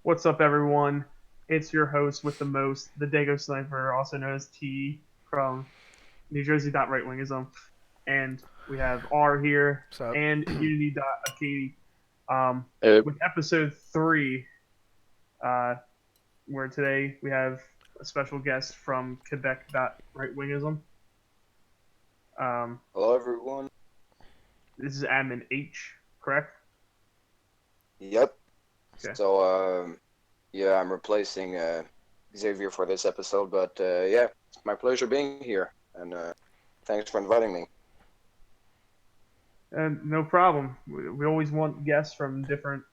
What's up, everyone? It's your host with the most, the Dago Sniper, also known as T from New Jersey Right Wingism, and we have R here What's up? and Unity Katie. Um, Uh, with episode 3, uh, where today we have a special guest from Quebec Right Wingism. Um, Hello, everyone. this is admin H, correct? Yep. Okay. So, yeah, I'm replacing Xavier for this episode, but yeah, it's my pleasure being here, and thanks for inviting me. And no problem. We always want guests from different,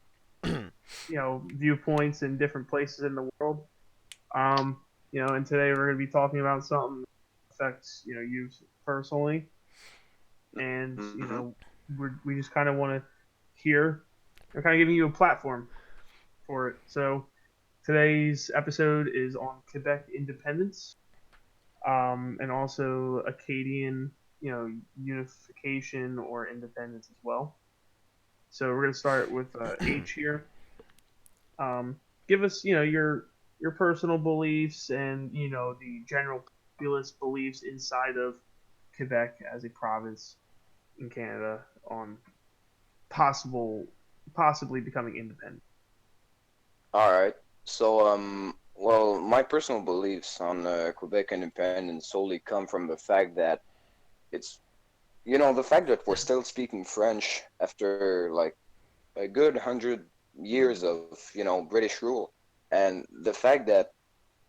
viewpoints in different places in the world. Um, and today we're going to be talking about something that affects, you personally, and Mm-hmm. we just kind of want to hear. We're kind of giving you a platform for it. So today's episode is on Quebec independence, and also Acadian, unification or independence as well. So we're going to start with H here. Give us, your personal beliefs and the general populace beliefs inside of Quebec as a province in Canada on possibly becoming independent. All right. So, well, my personal beliefs on Quebec independence solely come from the fact that it's, the fact that we're still speaking French after like a good 100 years of, British rule, and the fact that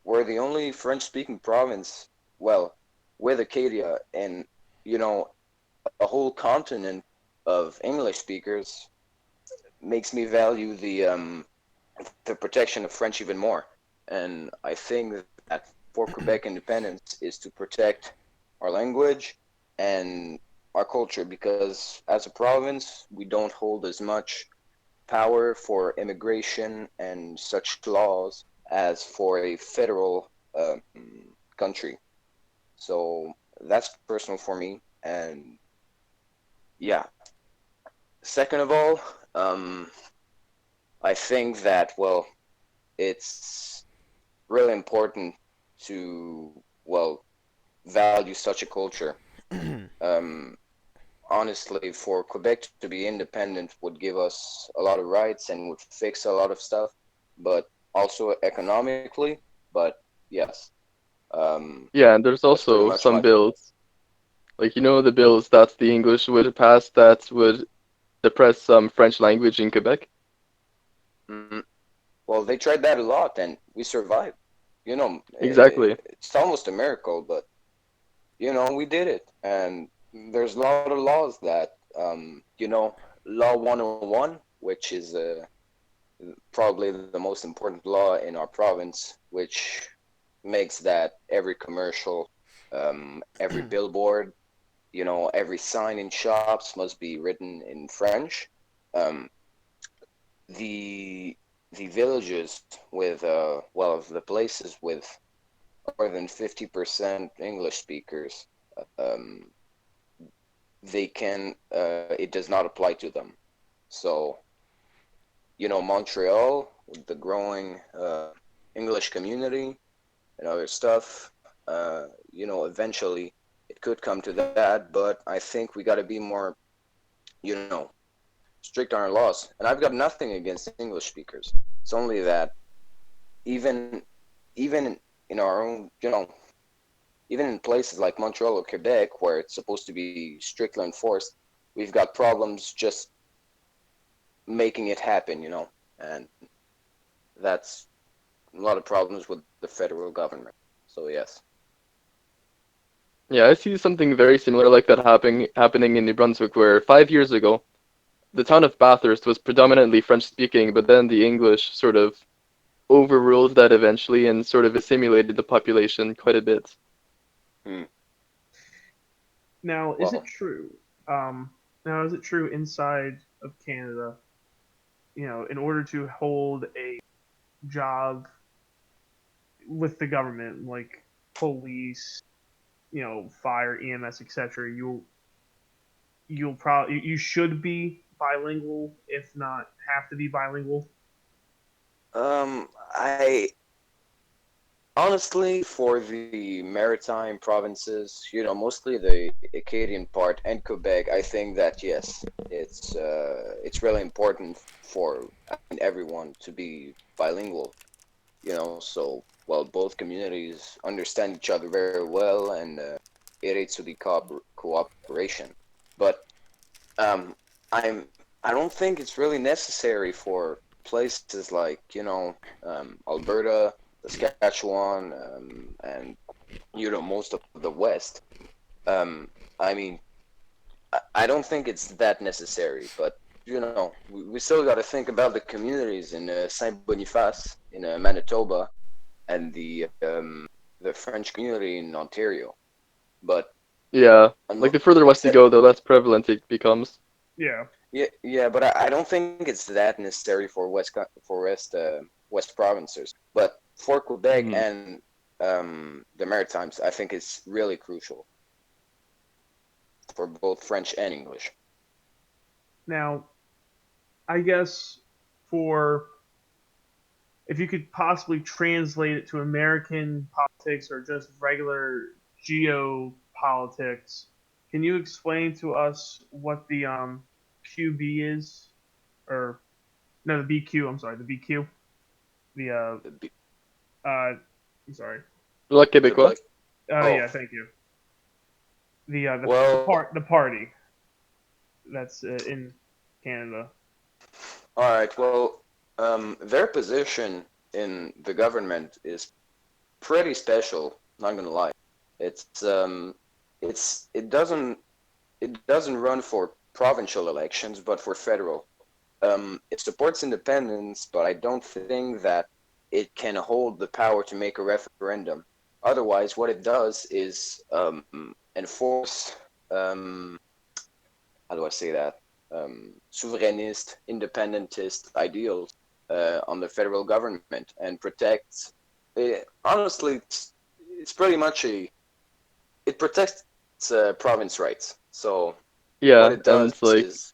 we're the only French-speaking province, well, with Acadia and, a whole continent of English speakers makes me value the protection of French even more. And I think that for Quebec independence is to protect our language and our culture because as a province, we don't hold as much power for immigration and such laws as for a federal country. So that's personal for me. And yeah, second of all, um, I think that, well, it's really important to, well, value such a culture. Um, Honestly, for Quebec to be independent would give us a lot of rights and would fix a lot of stuff, but also economically. But yes, yeah, and there's that's pretty also much my some bills, like the bills that the English would pass that would suppress some French language in Quebec. mm, well, they tried that a lot and we survived. Exactly. It's almost a miracle, but we did it. And there's a lot of laws that, Law 101, which is probably the most important law in our province, which makes that every commercial, every billboard, every sign in shops must be written in French. Um, the the villages with well, the places with more than 50% English speakers, um, they can it does not apply to them. So Montreal with the growing English community and other stuff. Eventually it could come to that, but I think we got to be more, you know, strict on our laws. And I've got nothing against English speakers. It's only that even even in our own, even in places like Montreal or Quebec, where it's supposed to be strictly enforced, we've got problems just making it happen, and that's a lot of problems with the federal government. So yes. Yeah, I see something very similar like that happening in New Brunswick, where 5 years ago, the town of Bathurst was predominantly French speaking, but then the English sort of overruled that eventually and sort of assimilated the population quite a bit. Hmm. Now, is Well, it true? Now, is it true inside of Canada? In order to hold a job with the government, like police, fire, EMS, etc., you'll probably you should be bilingual, if not have to be bilingual. I honestly, for the maritime provinces, mostly the Acadian part and Quebec, I think that yes, it's really important for everyone to be bilingual. So well, both communities understand each other very well, and it aids to the cooperation. But um, I don't think it's really necessary for places like Alberta, Saskatchewan, and most of the West. Um, I mean, I don't think it's that necessary, but we still got to think about the communities in Saint Boniface in Manitoba and the French community in Ontario. But Yeah, like unless the further west you go, the less prevalent it becomes. Yeah. yeah, but I don't think it's that necessary for West provinces. But for Quebec Hmm. and the Maritimes, I think it's really crucial for both French and English. Now, I guess for if you could possibly translate it to American politics or just regular geopolitics, can you explain to us what the QB is? Or no, the BQ. I'm sorry, the BQ. The The B- I'm sorry. Like the Québécois. Black. Oh Yeah, thank you. The well, the party that's in Canada. all right. Well, their position in the government is pretty special. Not gonna lie. It's it doesn't run for provincial elections, but for federal. It supports independence, but I don't think that it can hold the power to make a referendum. Otherwise, what it does is enforce, um, how do I say that, souverainist, independentist ideals on the federal government and protects. Honestly, it's pretty much it protects province rights. So what Yeah, it and does it's like is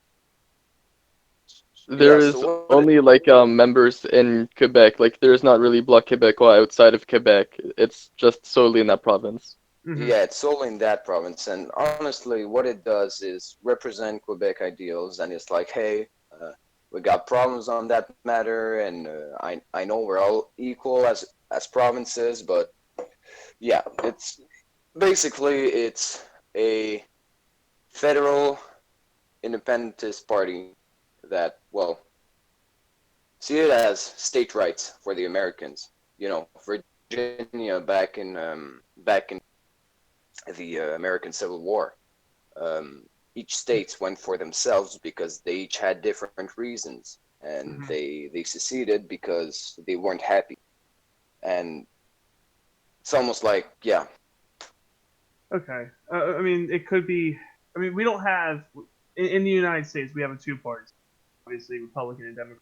yeah. So there's only like members in Quebec. Like there's not really Bloc Québécois outside of Quebec. It's just solely in that province. Mm-hmm. yeah, it's solely in that province, and honestly, what it does is represent Quebec ideals, and it's like, hey, we got problems on that matter, and I know we're all equal as provinces, but yeah, it's basically it's a federal independentist party that, well, see it as state rights for the Americans. Virginia back in the American Civil War. Um, each states went for themselves because they each had different reasons, and Mm-hmm. they seceded because they weren't happy. And it's almost like, yeah, Okay. I mean, it could be. I mean, we don't have in the United States we have a two parties, obviously Republican and Democrat.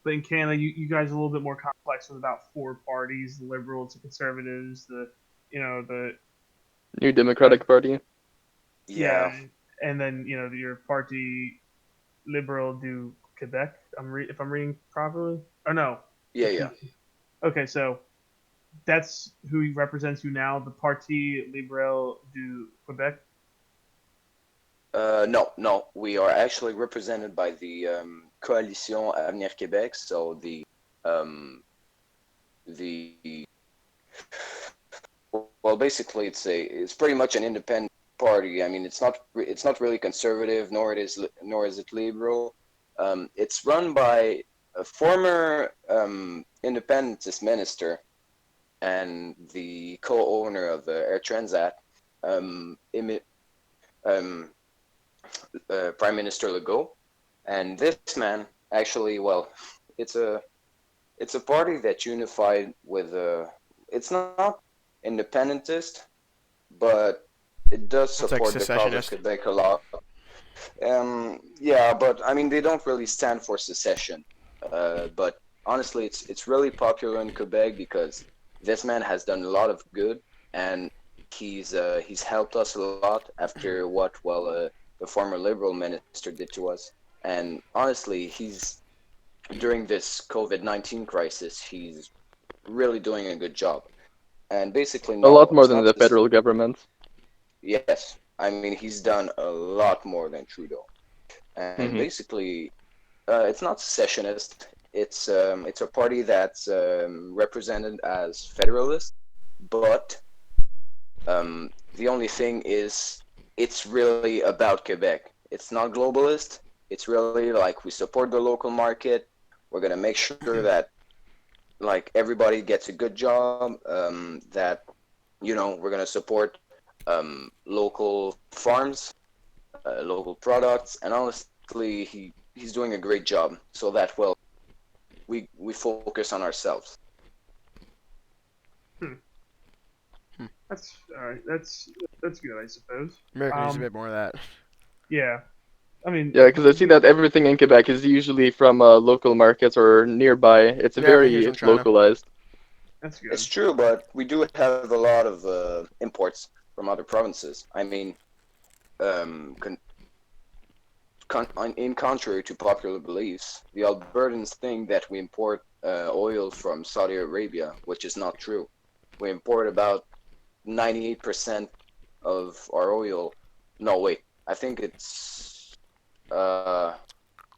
But in Canada, you guys are a little bit more complex with about four parties: the Liberals, the Conservatives, the the New uh, Democratic Party. yeah, yeah, and then your Parti Liberal du Quebec. If I'm reading properly. Or no, yeah, the yeah. PT. Okay, so that's who represents you now, the Parti Liberal du Quebec. No, no, we are actually represented by the Coalition Avenir Québec, so the well, basically, it's pretty much an independent party. I mean, it's not really conservative, nor is it liberal. It's run by a former independentist minister and the co-owner of Air Transat, um, Prime Minister Legault. And this man actually, well, it's a it's a party that unified with it's not independentist, but it does It's like support the cause of secessionist. Quebec a lot. Yeah, but I mean, they don't really stand for secession. But honestly, it's really popular in Quebec because this man has done a lot of good, and he's helped us a lot after what, well, the former Liberal minister did to us. And honestly, during this COVID-19 crisis, he's really doing a good job. And basically, A lot no, more it's than not the this. federal government. Yes, I mean he's done a lot more than Trudeau. And Hmm. basically, it's not secessionist. It's a party that's represented as federalist, but the only thing is it's really about Quebec. It's not globalist. It's really like we support the local market. We're gonna make sure that like everybody gets a good job. That we're gonna support local farms, local products, and honestly, he's doing a great job. So that we focus on ourselves. Hmm. Hmm. That's all right. That's good, I suppose. America needs a bit more of that. Yeah. I mean, Yeah, because I see that everything in Quebec is usually from local markets or nearby. It's Yeah, everything here's very from China. localized. that's It's good. true, but we do have a lot of imports from other provinces. I mean, um, con- in contrary to popular beliefs, the Albertans think that we import oil from Saudi Arabia, which is not true. We import about 98% of our oil. No, wait, I think it's uh,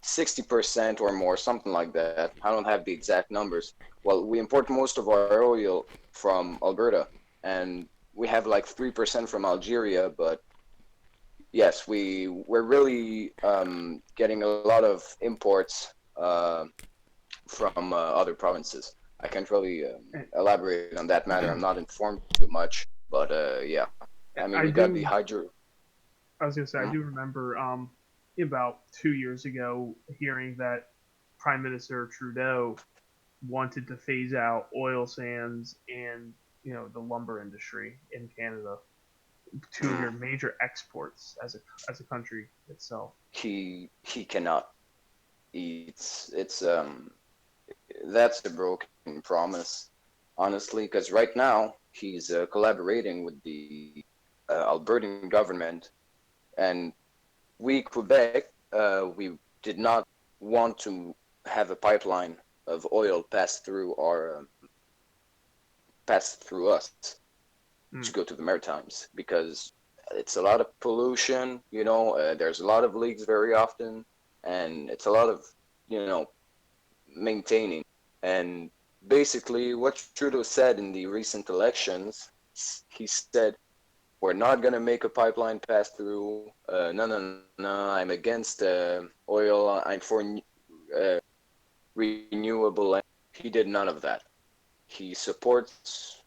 60% or more, something like that. I don't have the exact numbers. Well, we import most of our oil from Alberta, and we have like 3% from Algeria, but yes, we're really getting a lot of imports from other provinces. I can't really And elaborate on that matter. I'm not informed too much, but yeah. I mean, I we got the do. hydro. I was gonna say I Hmm? do remember about 2 years ago hearing that Prime Minister Trudeau wanted to phase out oil sands and the lumber industry in Canada, two of your major exports as a country itself. He cannot. It's that's a broken promise, honestly, because right now he's collaborating with the Albertan government, and we Quebec we did not want to have a pipeline of oil pass through us to Mm. go to the Maritimes because it's a lot of pollution. There's a lot of leaks very often, and it's a lot of you know maintaining. And basically, what Trudeau said in the recent elections, he said, "We're not gonna make a pipeline pass through. No, no, no. I'm against oil. I'm for renewable." He did none of that. He supports.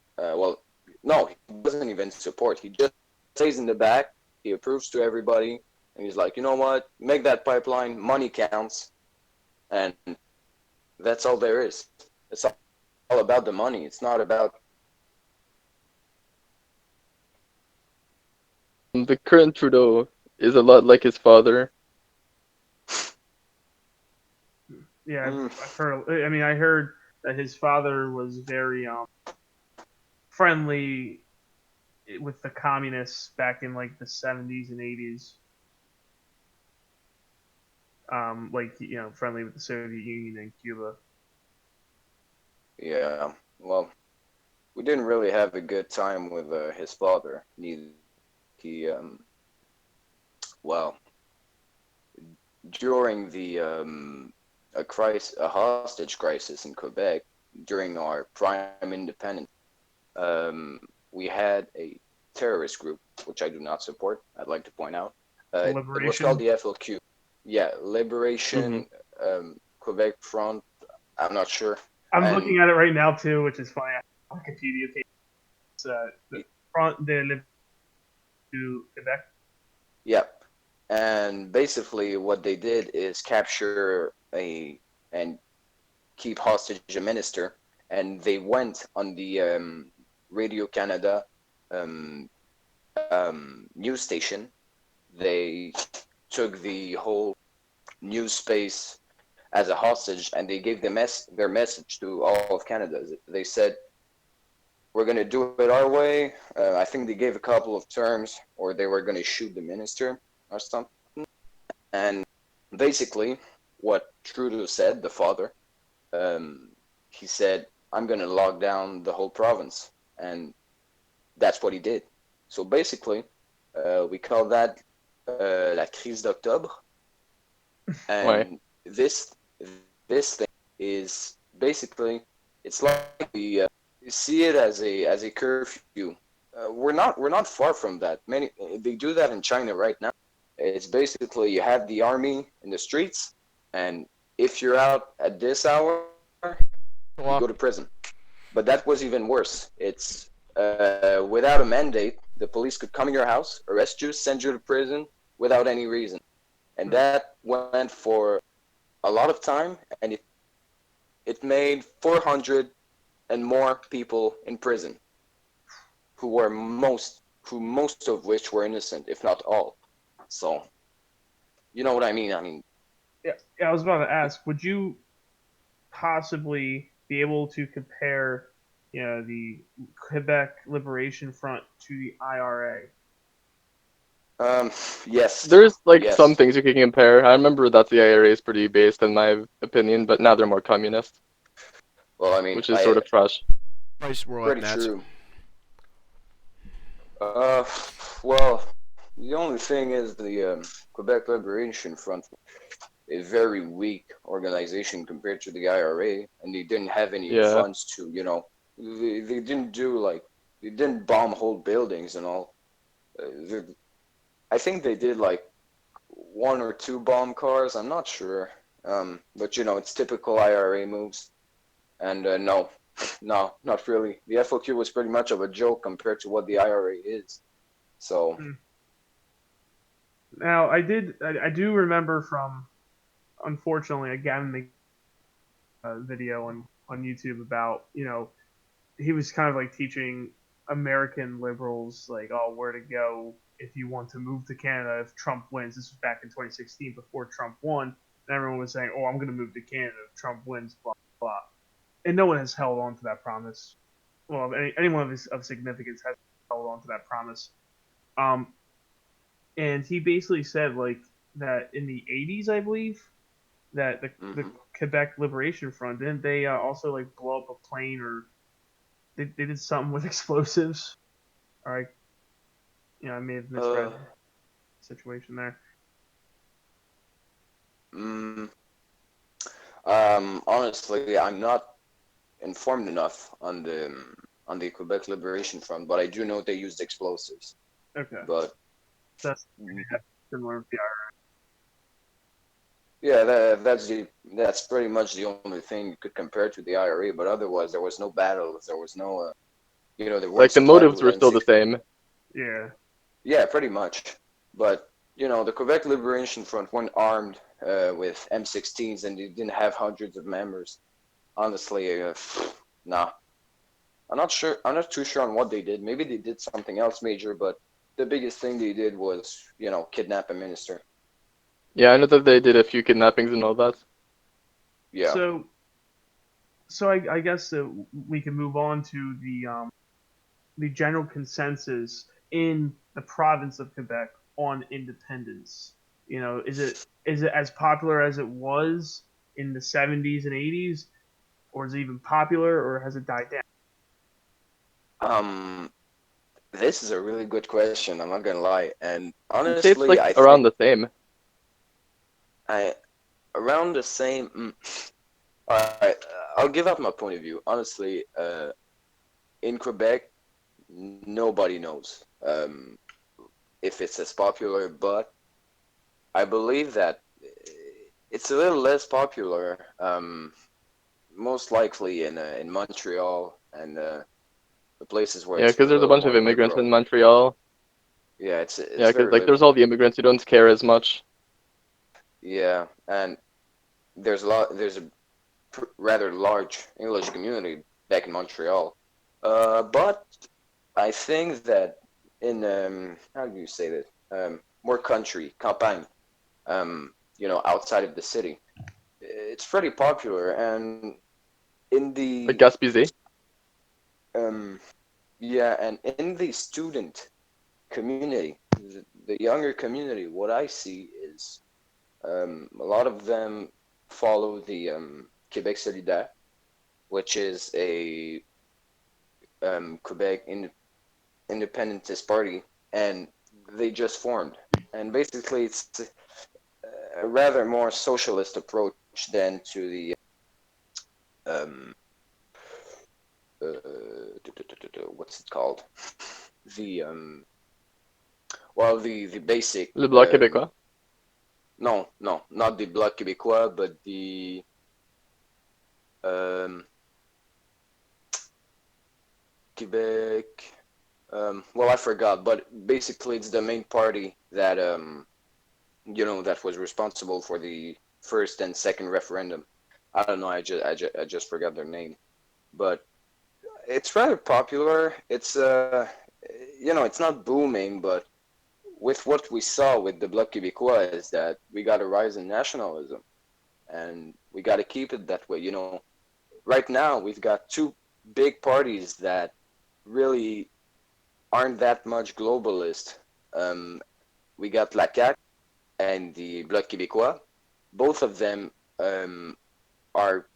No, he doesn't even support. He just stays in the back. He approves to everybody, and he's like, you know what? Make that pipeline. Money counts, and that's all there is. It's all about the money. It's not about. The current Trudeau is a lot like his father. Yeah, Mm, I've heard. I mean, I heard that his father was very friendly with the communists back in like the 70s and 80s. Like friendly with the Soviet Union and Cuba. yeah. Well, we didn't really have a good time with his father. Neither. He well during the a hostage crisis in Quebec during our prime independence. Um, we had a terrorist group, which I do not support. I'd like to point out. It was called Liberation. the FLQ. Yeah, Hmm. Liberation Quebec Front. I'm not sure. I'm And looking at it right now too, which is funny. Wikipedia page. It's the Front de du Quebec. yeah, and basically what they did is capture a and keep hostage a minister, and they went on the Radio Canada um, news station. They took the whole news space as a hostage, and they gave their message to all of Canada. They said, "We're going to do it our way." I think they gave a couple of terms, or they were going to shoot the minister or something. And basically, what Trudeau said, the father. Um, he said, "I'm going to lock down the whole province," and that's what he did. So basically, we call that la crise d'octobre, Ouais. and this thing is basically it's like we see it as a curfew. We're not far from that. Many they do that in China right now. It's basically you have the army in the streets, and if you're out at this hour, you go to Well, prison. But that was even worse. It's without a mandate, the police could come in your house, arrest you, send you to prison without any reason, and that went for a lot of time, and it made 400 and more people in prison, who were most of which were innocent, if not all. So you know what I mean? I mean, Yeah, I was about to ask, would you possibly be able to compare, the Quebec Liberation Front to the IRA? um, yes, There's like some yes. things you can compare. I remember that the IRA is pretty based in my opinion, but now they're more communist, Well, I mean, which is sort of trash. price were up, pretty Nats. true. Uh, well, the only thing is the Quebec Liberation Front, a very weak organization compared to the IRA, and they didn't have any Yeah. funds to, they didn't do like they didn't bomb whole buildings and all. I think they did like one or two bomb cars. I'm not sure, but it's typical IRA moves. And no, no, not really. The FOQ was pretty much of a joke compared to what the IRA is. So, Hmm. Now, I do remember from, unfortunately, again, the video on YouTube about, he was kind of like teaching American liberals like, oh, where to go if you want to move to Canada if Trump wins. This was back in 2016 before Trump won, and everyone was saying, oh, I'm going to move to Canada if Trump wins, blah blah. And no one has held on to that promise. Well, anyone of significance has held on to that promise. Um, and he basically said like that in the 80s, I believe, that the mm-hmm. Quebec Liberation Front didn't they also like blow up a plane, or they did something with explosives. All right, I may have uh, misread the situation there. mm, honestly, I'm not informed enough on the Quebec Liberation Front, but I do know they used explosives. Okay, But that's similar with the yeah, that's pretty much the only thing you could compare to the IRA. But otherwise, there was no battles. There was no, there weren't Like the supply motives were still lines. the same. IRA. Yeah, pretty much. But the Quebec Liberation Front weren't armed with M16s, and they didn't have hundreds of members. Honestly, nah. I'm not sure. I'm not too sure on what they did. Maybe they did something else major, but the biggest thing they did was, kidnap a minister. Yeah, I know that they did a few kidnappings and all that. Yeah. So, I guess that we can move on to the general consensus in the province of Quebec on independence. Is it as popular as it was in the 70s and 80s, or is it even popular, or has it died down? Um, this is a really good question. I'm not gonna lie, and I'd say it's honestly, like I think around the same. I around the same. All right, I'll give up my point of view. Honestly, in Quebec, nobody knows if it's as popular, but I believe that it's a little less popular. Most likely in Montreal and the places where Yeah, it's because a there's a little bunch of more immigrants in liberal. Montreal. Yeah, Yeah, it's because very like there's liberal. all the immigrants who don't care as much. Yeah, and there's a rather large English community back in Montreal. But I think that in how do you say that? More country, campagne, outside of the city, it's pretty popular. And in Like the Gaspésie. um, yeah, and in the student community, the younger community, what I see is a lot of them. follow the Quebec Solidaire, which is a Quebec independentist party, and they just formed. And basically, it's a rather more socialist approach than to the um, what's it called? The well, the basic Le Bloc québécois. no, no, not the Bloc Québécois, but the um, Quebec. Well, I forgot, but basically, it's the main party that that was responsible for the first and second referendum. I don't know. I just forgot their name, but it's rather popular. It's not booming, but with what we saw with the Bloc Québécois is that we got a rise in nationalism, and we got to keep it that way. Right now we've got two big parties that really aren't that much globalist. Um, we got La CAQ and the Bloc Québécois. Both of them are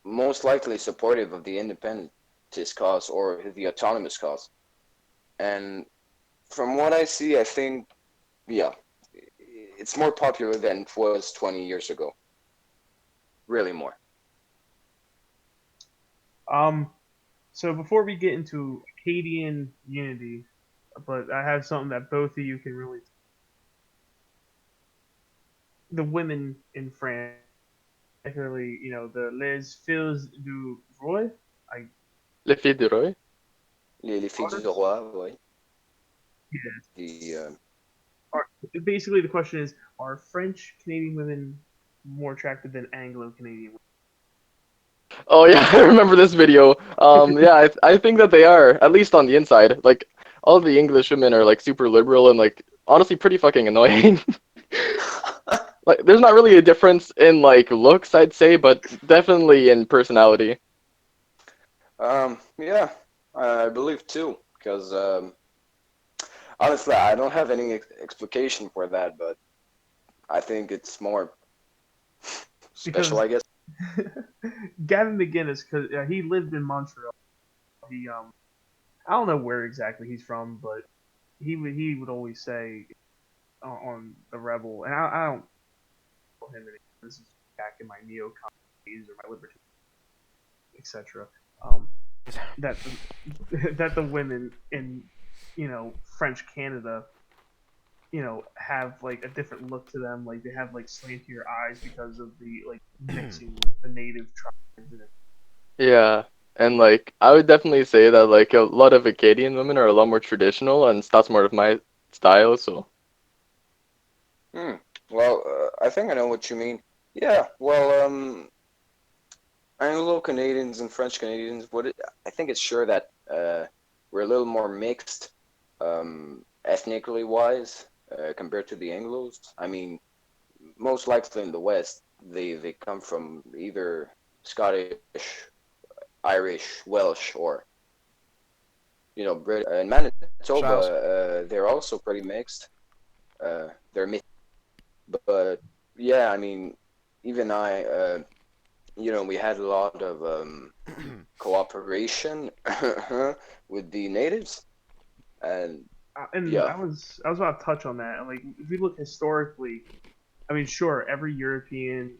most likely supportive of the independentist cause or the autonomous cause. And from what I see, I think, yeah, it's more popular than it was 20 years ago. Really more. Um, so before we get into Acadian unity, but I have something that both of you can really. The women in France, particularly, the Les Filles du Roi, I Les filles du Roy. Les filles du daughters. roi, oui. Yeah. The Are, basically, the question is: are French Canadian women more attractive than Anglo Canadian women? Oh yeah, I remember this video. Yeah, I think that they are, at least on the inside. Like, all the English women are like super liberal and like honestly pretty fucking annoying. Like, there's not really a difference in like looks, I'd say, but definitely in personality. yeah, I believe too, because honestly, I don't have any explication for that, but I think it's more special, Because I guess. Gavin McGinnis, because he lived in Montreal. He I don't know where exactly he's from, but he would always say on the Rebel, and I don't know him anymore. This is back in my neocon days or my libertarian, etc. Um, that that the women in French Canada have like a different look to them. Like they have like slantier eyes because of the like mixing with the native tribes and Yeah, and like I would definitely say that like a lot of Acadian women are a lot more traditional, and that's more of my style. So Hmm. Well, I think I know what you mean. Yeah. Well, Anglo Canadians and French Canadians. I think it's sure that we're a little more mixed, ethnically wise, compared to the Anglos. I mean, most likely in the West, they come from either Scottish, Irish, Welsh, or Brit. In Manitoba, Charles. they're also pretty mixed. They're mixed, but yeah, I mean, even we had a lot of cooperation with the natives, and and yeah. I was about to touch on that. Like if we look historically, I mean, sure, every European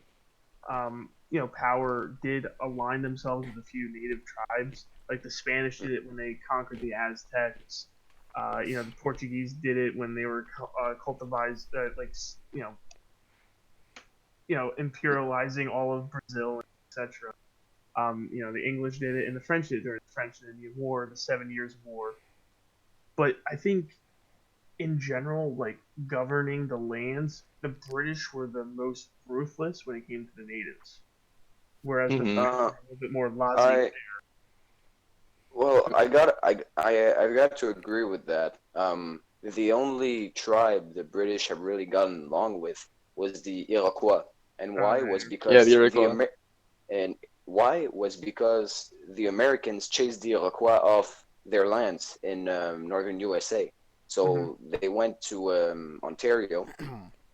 power did align themselves with a few native tribes. Like the Spanish did it when they conquered the Aztecs. The Portuguese did it when they were cultivized, like imperializing all of Brazil, etc. The English did it, and the French did it during the French and Indian War, the 7 Years' War. But I think in general, like governing the lands, the British were the most ruthless when it came to the natives, whereas the hmm French uh, were a little bit more laissez. I Well, I got to agree with that. The only tribe the British have really gotten along with was the Iroquois, and Oh why yeah, was yeah, the because Iroquois. the Americans chased the Iroquois off their lands in northern USA. hmm So they went to Ontario,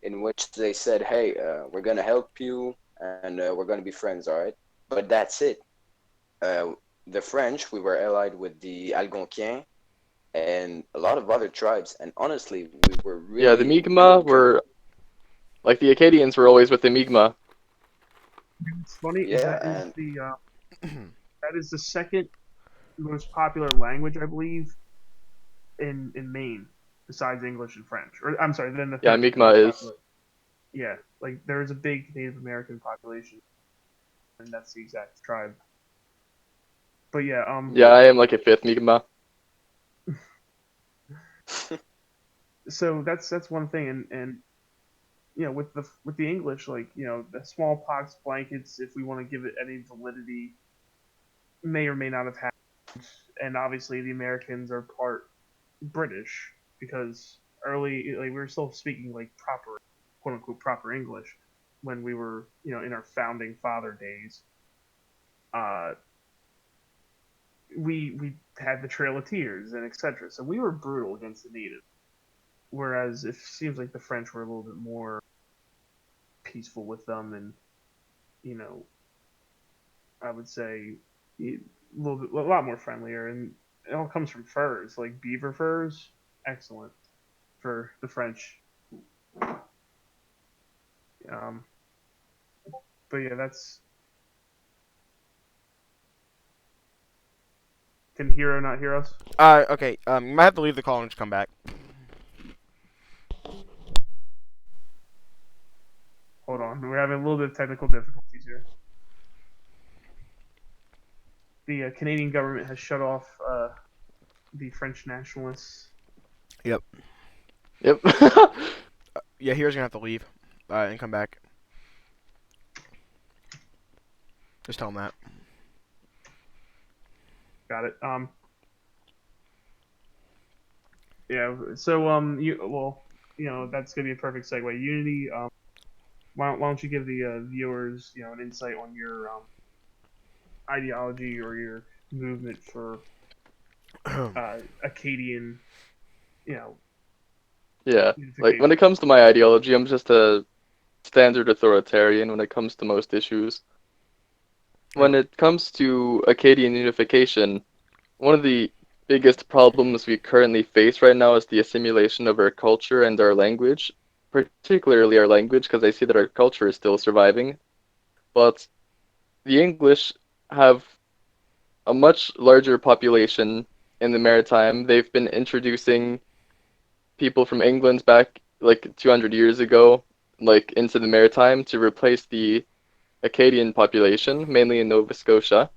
in which they said, "Hey, we're gonna help you. and we're going to be friends, all right? But that's it. Uh, the French, we were allied with the Algonquiens and a lot of other tribes, and honestly, we were Yeah, the really Mi'kmaq good. were like the Acadians were always with the Mi'kmaq. What's funny is Yeah, and that is the second most popular language, I believe, in Maine, besides English and French. Or I'm sorry, then the Yeah, third Mi'kmaq most is. popular. Yeah, like there is a big Native American population, and that's the exact tribe. But yeah, Yeah, I am like a fifth Mi'kmaq. so that's one thing, and with the English, like the smallpox blankets, if we want to give it any validity, may or may not have happened, and obviously the Americans are part British because early like we were still speaking like proper quote unquote proper English when we were in our founding father days. Uh, we had the Trail of Tears and etc. So we were brutal against the natives, whereas it seems like the French were a little bit more peaceful with them, and you know I would say a a lot more friendlier, and it all comes from furs like beaver furs, excellent for the French. Um, but yeah, that's can Hero not hear us? Okay. You might have to leave the call and just come back. Hold on, we're having a little bit of technical difficulties here. The Canadian government has shut off the French nationalists. Yep. Yep. Yeah, here's gonna have to leave, and come back. Just tell him that. Got it. Yeah. So that's gonna be a perfect segue. Unity. Why don't you give the viewers an insight on your ideology or your movement for Acadian you know Yeah, like when unification. it comes to my ideology, I'm just a standard authoritarian when it comes to most issues. When Yep. it comes to Acadian unification, one of the biggest problems we currently face right now is the assimilation of our culture and our language, particularly our language, because I see that our culture is still surviving. But the English have a much larger population in the maritime. They've been introducing people from England back like 200 years ago, like into the maritime to replace the Acadian population, mainly in Nova Scotia.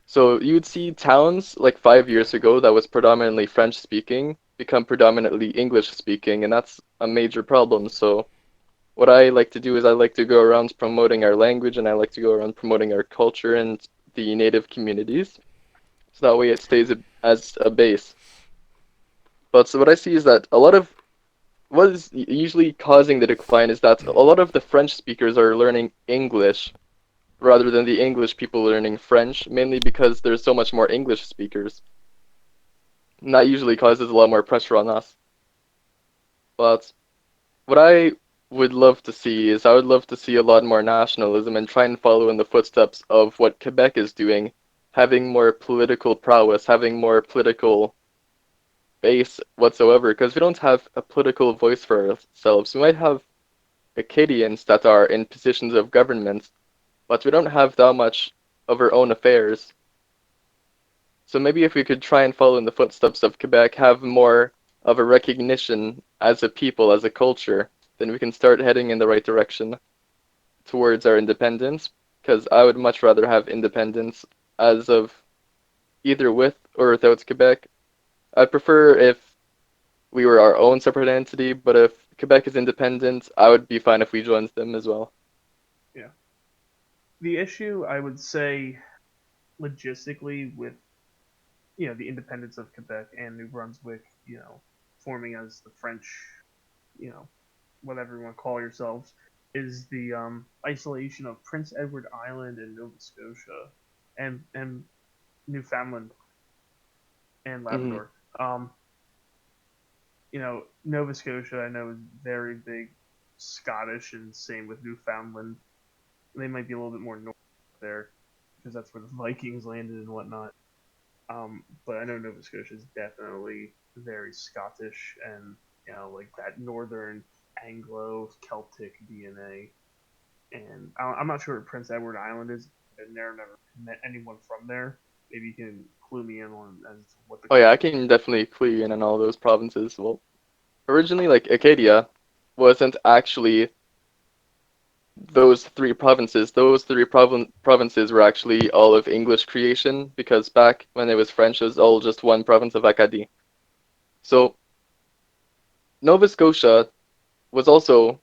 So you would see towns like 5 years ago that was predominantly French speaking become predominantly English speaking, and that's a major problem. So what I like to do is I like to go around promoting our language and I like to go around promoting our culture and the native communities. So that way it stays as a base. But so what I see is that a lot of what is usually causing the decline is that a lot of the French speakers are learning English rather than the English people learning French, mainly because there's so much more English speakers. And that usually causes a lot more pressure on us. But what I would love to see is I would love to see a lot more nationalism and try and follow in the footsteps of what Quebec is doing, having more political prowess, having more political base whatsoever, because we don't have a political voice for ourselves. We might have Acadians that are in positions of government, but we don't have that much of our own affairs. So maybe if we could try and follow in the footsteps of Quebec, have more of a recognition as a people, as a culture, then we can start heading in the right direction towards our independence. Because I would much rather have independence as of either with or without Quebec. I'd prefer if we were our own separate entity, but if Quebec is independent, I would be fine if we joined them as well. Yeah. The issue I would say logistically with the independence of Quebec and New Brunswick, forming as the French, you know, whatever you want to call yourselves, is the isolation of Prince Edward Island and Nova Scotia, and Newfoundland and Hmm. Labrador. Nova Scotia I know is very big Scottish, and same with Newfoundland. They might be a little bit more north there because that's where the Vikings landed and whatnot. But I know Nova Scotia is definitely very Scottish and like that northern Anglo Celtic DNA. And I'm not sure what Prince Edward Island is. Been there, never met anyone from there. Maybe you can clue me in on as to what the Oh yeah, I can definitely clue you in on all those provinces. Well, originally, like Acadia wasn't actually those three provinces. Those three provinces were actually all of English creation because back when it was French, it was all just one province of Acadie. So Nova Scotia was also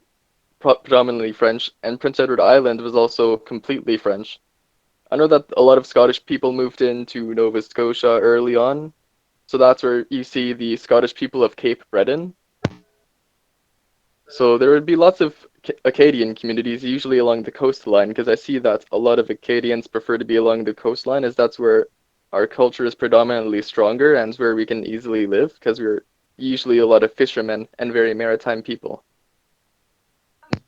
predominantly French, and Prince Edward Island was also completely French. I know that a lot of Scottish people moved into Nova Scotia early on, so that's where you see the Scottish people of Cape Breton. So there would be lots of Acadian communities, usually along the coastline, because I see that a lot of Acadians prefer to be along the coastline, as that's where our culture is predominantly stronger and where we can easily live, because we're usually a lot of fishermen and very maritime people.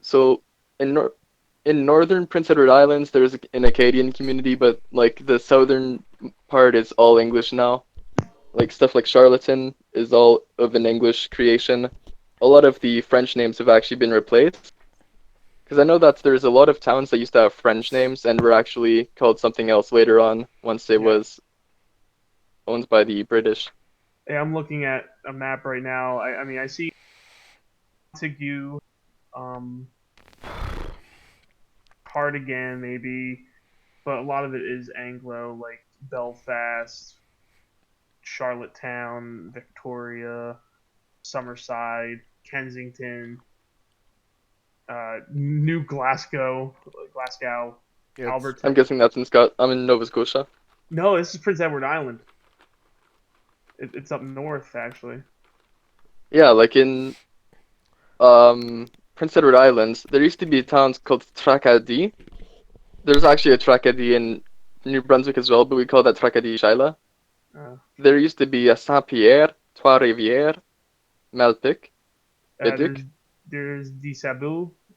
So in in northern Prince Edward Islands, there's an Acadian community, but like the southern part is all English now. Like stuff like Charlottetown is all of an English creation. A lot of the French names have actually been replaced. Because I know that there's a lot of towns that used to have French names and were actually called something else later on once it yeah. was owned by the British. Hey, I'm looking at a map right now. I mean I see Montague, um, Cardigan maybe, but a lot of it is Anglo, like Belfast, Charlottetown, Victoria, Summerside, Kensington, New Glasgow, Glasgow, Yeah, it's I'm Alberton. guessing that's in Scot. I'm in Nova Scotia. No, this is Prince Edward Island. It's up north, actually. Yeah, like in Prince Edward Islands, there used to be towns called Tracadie. There's actually a Tracadie in New Brunswick as well, but we call that Tracadie Shaila. Uh, There used to be a Saint-Pierre, Trois-Rivières, Malpic, there's Bidic.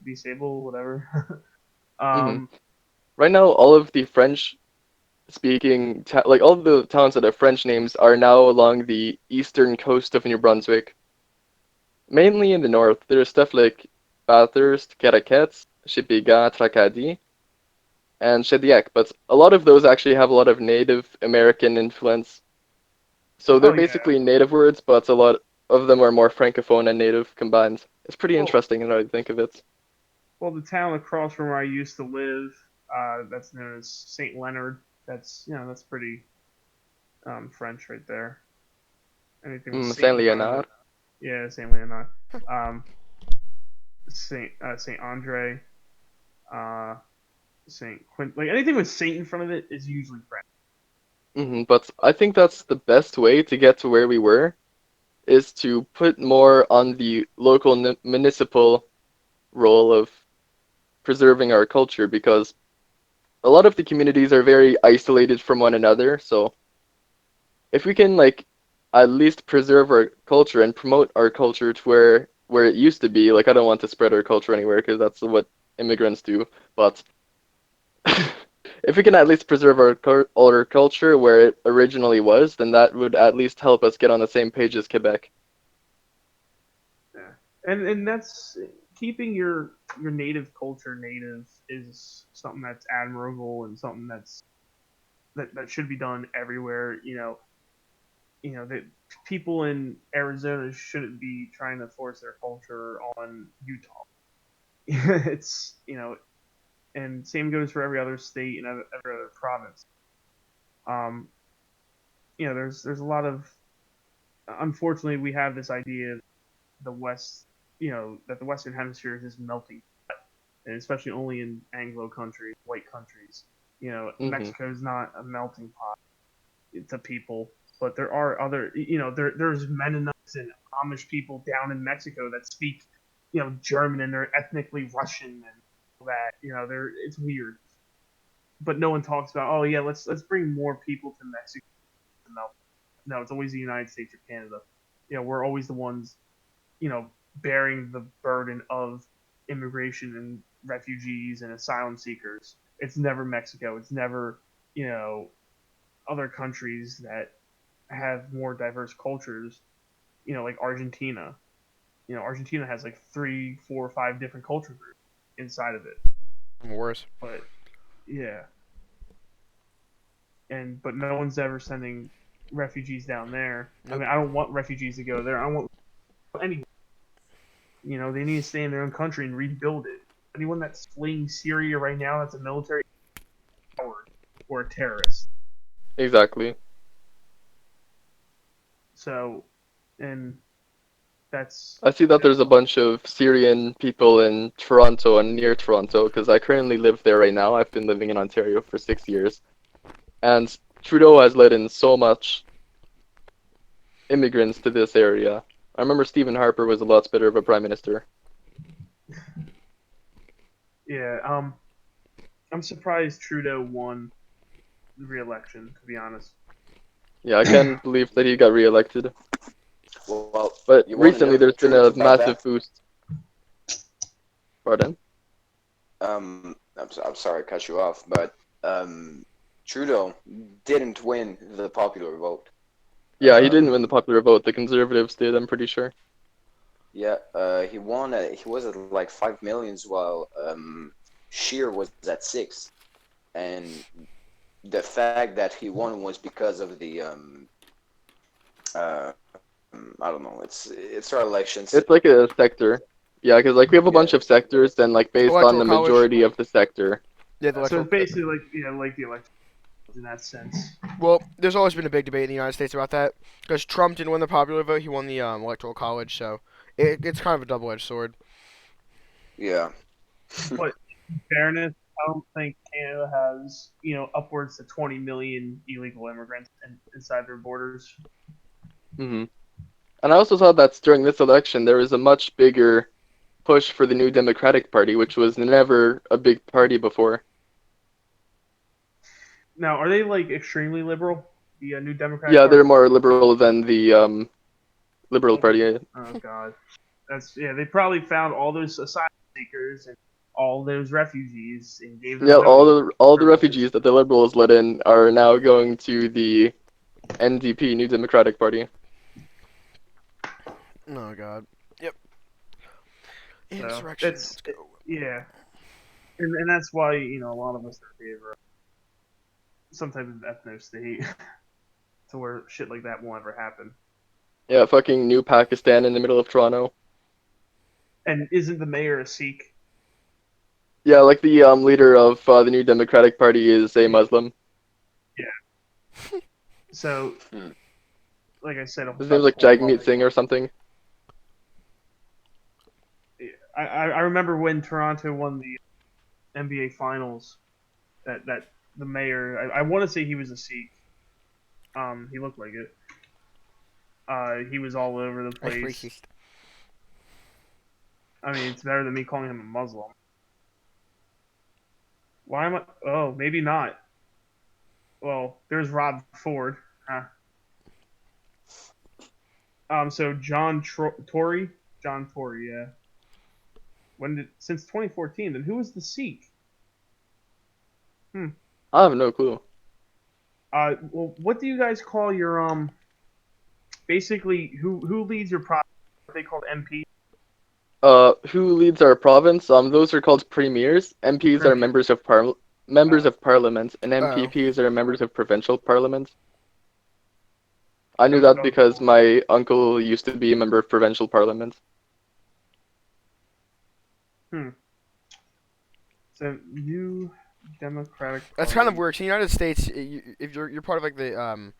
Disable, whatever. hmm um, Right now, all of the French speaking, like all the towns that have French names are now along the eastern coast of New Brunswick. Mainly in the north, there's stuff like Bathurst, Caraquet, Shipygat, Tracadie, and Shediac, but a lot of those actually have a lot of Native American influence. So they're oh yeah. basically native words, but a lot of them are more francophone and native combined. It's pretty Well, interesting now that I think of it. the town across from where I used to live, that's known as Saint Leonard. That's pretty French right there. Anything with Saint Saint in front of it. Leonard. Yeah, Saint Leonard. Um, Saint Andre, uh, Saint Quint. Like anything with Saint in front of it is usually French. But I think that's the best way to get to where we were, is to put more on the local municipal role of preserving our culture because a lot of the communities are very isolated from one another. So if we can like at least preserve our culture and promote our culture to where it used to be, like I don't want to spread our culture anywhere because that's what immigrants do, but if we can at least preserve our culture where it originally was, then that would at least help us get on the same page as Quebec. Yeah, and that's keeping your native culture native is something that's admirable and something that should be done everywhere. That people in Arizona shouldn't be trying to force their culture on Utah. It's and same goes for every other state and every other province. Um, there's a lot of unfortunately we have this idea of the West, that the Western Hemisphere is this melting pot, and especially only in Anglo countries, white countries. hmm Mexico is not a melting pot to people, but there are other, there's Mennonites and Amish people down in Mexico that speak, German and they're ethnically Russian and all that. It's weird, but no one talks about. Oh yeah, let's bring more people to Mexico. No, it's always the United States or Canada. We're always the ones, bearing the burden of immigration and refugees and asylum seekers. It's never Mexico. It's never, other countries that have more diverse cultures, like Argentina. Argentina has like 3, 4, 5 different culture groups inside of it. Worse. But yeah, but no one's ever sending refugees down there. I Nope. mean, I don't want refugees to go there. I don't want any. They need to stay in their own country and rebuild it. Anyone that's fleeing Syria right now, that's a military coward or a terrorist. Exactly. So, and that's I see that there's a bunch of Syrian people in Toronto and near Toronto because I currently live there right now. I've been living in Ontario for 6 years. And Trudeau has let in so much immigrants to this area. I remember Stephen Harper was a lot better of a prime minister. yeah. I'm surprised Trudeau won the re-election. To be honest. Yeah, I can't believe that he got reelected. Well, But you want to recently know the there's been truth a about massive that? boost. Pardon? I'm sorry to cut you off, but Trudeau didn't win the popular vote. Yeah, he didn't Um, win the popular vote. The Conservatives did, I'm pretty sure. yeah, he won. He was at like 5 millions, while Scheer was at 6, and the fact that he won was because of the uh, I don't know. It's our elections. It's like a sector. Yeah, because like we have a Yeah, bunch of sectors, then like based on Electoral the college. majority of the sector. Yeah, the So electoral. it's basically like the election in that sense. Well, there's always been a big debate in the United States about that because Trump didn't win the popular vote; he won the electoral college. So it's kind of a double-edged sword. yeah. But in fairness, I don't think Canada has upwards to 20 million illegal immigrants inside their borders. Hmm. And I also saw that during this election there was a much bigger push for the New Democratic Party, which was never a big party before. Now, are they like extremely liberal? The New Democratic Yeah, they're Party? more liberal than the Liberal Party. Oh God, They probably found all those asylum seekers and all those refugees and gave Yeah, them all the privileges. refugees that the Liberals let in are now going to the NDP, New Democratic Party. Oh God. Yep. So Insurrection. Let's go. yeah, and that's why a lot of us are in favor of some type of ethno state to where shit like that won't ever happen. Yeah, fucking New Pakistan in the middle of Toronto. And isn't the mayor a Sikh? Yeah, like the leader of the New Democratic Party is a Muslim. Yeah. So, Hmm. like I said, His about name's the like whole Jagmeet Hawley. Singh or something. I remember when Toronto won the NBA Finals. That the mayor. I want to say he was a Sikh. He looked like it. He was all over the That's place. racist. I mean, it's better than me calling him a Muslim. Why am I? Oh, maybe not. Well, there's Rob Ford. Huh. So Tory, John Tory, yeah. Since 2014? Then who was the Sikh? I have no clue. Well, what do you guys call your Basically, who leads your province? Are they called MP? Who leads our province? Those are called premiers. MPs are Premier. members Uh, of parliament, and Oh. MPPs are members of provincial parliament. I knew so, that because my uncle used to be a member of provincial parliament. hmm. So New Democratic That's kind of Party. weird. So in the United States, if you're part of like the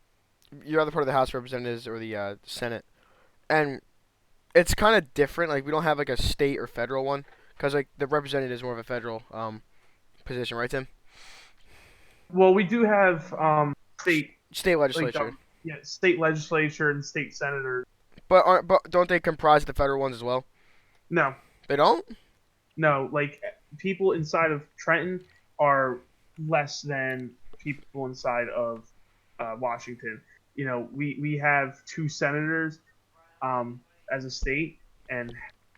you're either part of the House of Representatives or the Senate, and it's kind of different. Like we don't have like a state or federal one because like the representative is more of a federal position, right, Tim? Well, we do have state State like legislature, state legislature and state senators. but don't they comprise the federal ones as well? No, They don't. no, like people inside of Trenton are less than people inside of Washington. We have 2 senators as a state and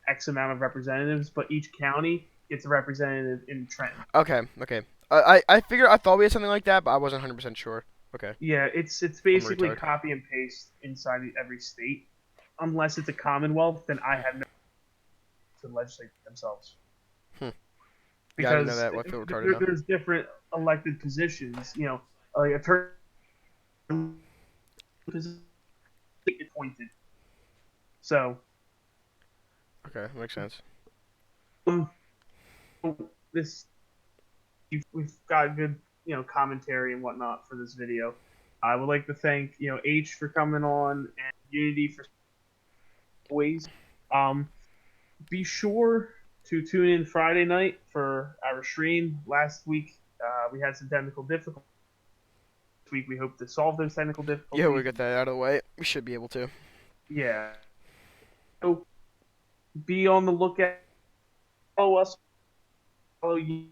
X amount of representatives, but each county gets a representative in Trenton. Okay. Okay. I thought we had something like that, but I wasn't 100% sure. Okay. Yeah, it's I'm a basically retard. copy and paste inside every state, unless it's a Commonwealth. Then I have no to legislate themselves Hmm. Yeah, I didn't know because that. Well, I feel retarded now. there's different elected positions. Like attorney position appointed. So Okay, makes sense. um, this we've got good commentary and whatnot for this video. I would like to thank H for coming on and Unity for always. Um, be sure to tune in Friday night for our stream. Last week we had some technical difficulties. This week we hope to solve those technical Yeah, we difficulties. got that out of the way. We should be able to. Yeah. So be on the lookout. Follow us. Follow you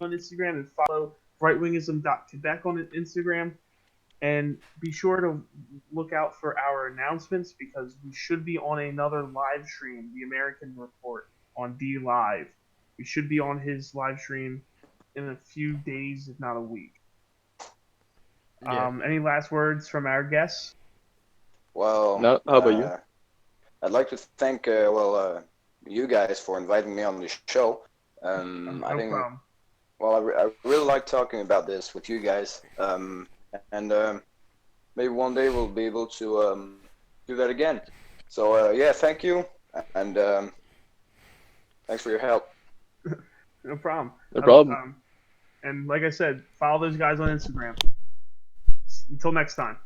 on Instagram and follow rightwingism.quebec on Instagram. And be sure to look out for our announcements because we should be on another live stream, the American Report, on D Live. We should be on his live stream in a few days, if not a week. Yeah. Any last words from our guests? Well, No, how about you? I'd like to thank you guys for inviting me on the show. I No think problem. well, I really like talking about this with you guys. And maybe one day we'll be able to do that again. So yeah, thank you, and thanks for your help. No problem. No problem. And like I said, follow those guys on Instagram. Until next time.